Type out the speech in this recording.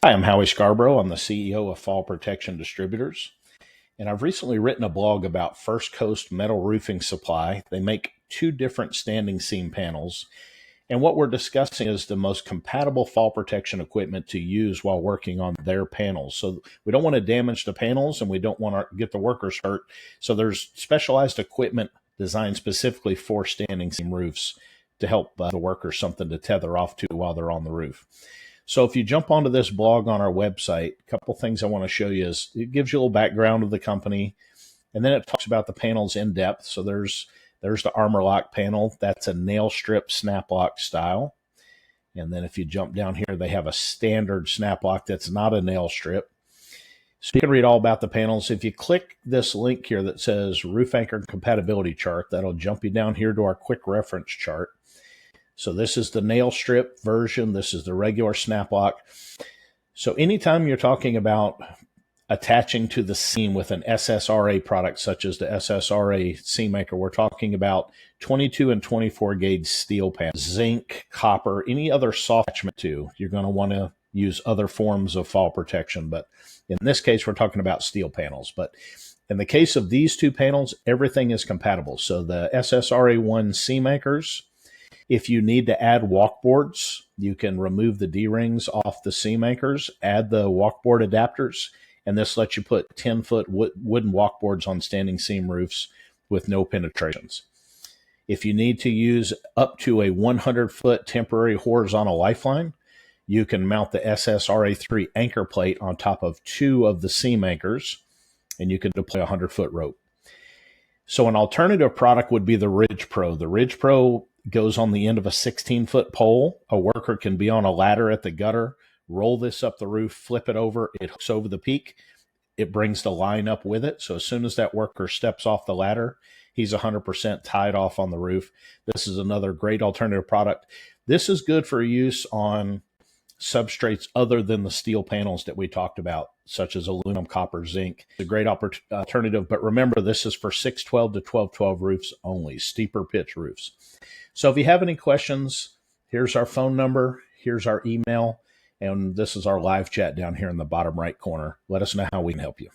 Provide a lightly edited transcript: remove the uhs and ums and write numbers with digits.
Hi, I'm Howie Scarborough. I'm the CEO of Fall Protection Distributors, and I've recently written a blog about First Coast Metal Roofing Supply. They make two different standing seam panels, and what we're discussing is the most compatible fall protection equipment to use while working on their panels. So we don't want to damage the panels, and we don't want to get the workers hurt. So there's specialized equipment designed specifically for standing seam roofs to help the workers something to tether off to while they're on the roof. So if you jump onto this blog on our website, a couple things I want to show you is it gives you a little background of the company, and then it talks about the panels in depth. So there's the Armour Loc panel. That's a nail strip snap lock style. And then if you jump down here, they have a standard snap lock that's not a nail strip. So you can read all about the panels. If you click this link here that says Roof Anchor Compatibility Chart, that'll jump you down here to our quick reference chart. So this is the nail strip version. This is the regular snap lock. So anytime you're talking about attaching to the seam with an SSRA product, such as the SSRA Seam Anchor, we're talking about 22 and 24 gauge steel panels, zinc, copper, any other soft attachment to. You're going to want to use other forms of fall protection. But in this case, we're talking about steel panels. But in the case of these two panels, everything is compatible. So the SSRA1 Seam Anchors, if you need to add walkboards, you can remove the D-rings off the seam anchors, add the walkboard adapters, and this lets you put 10-foot wooden walkboards on standing seam roofs with no penetrations. If you need to use up to a 100-foot temporary horizontal lifeline, you can mount the SSRA3 Anchor Plate on top of two of the seam anchors, and you can deploy a 100-foot rope. So an alternative product would be the Ridge Pro. The Ridge Pro goes on the end of a 16-foot pole. A worker can be on a ladder at the gutter, roll this up the roof, flip it over, it hooks over the peak. It brings the line up with it. So as soon as that worker steps off the ladder, he's 100% tied off on the roof. This is another great alternative product. This is good for use on substrates other than the steel panels that we talked about, such as aluminum, copper, zinc. It's a great alternative, but remember, this is for 612 to 1212 roofs only, steeper pitch roofs. So if you have any questions, here's our phone number, here's our email, and this is our live chat down here in the bottom right corner. Let us know how we can help you.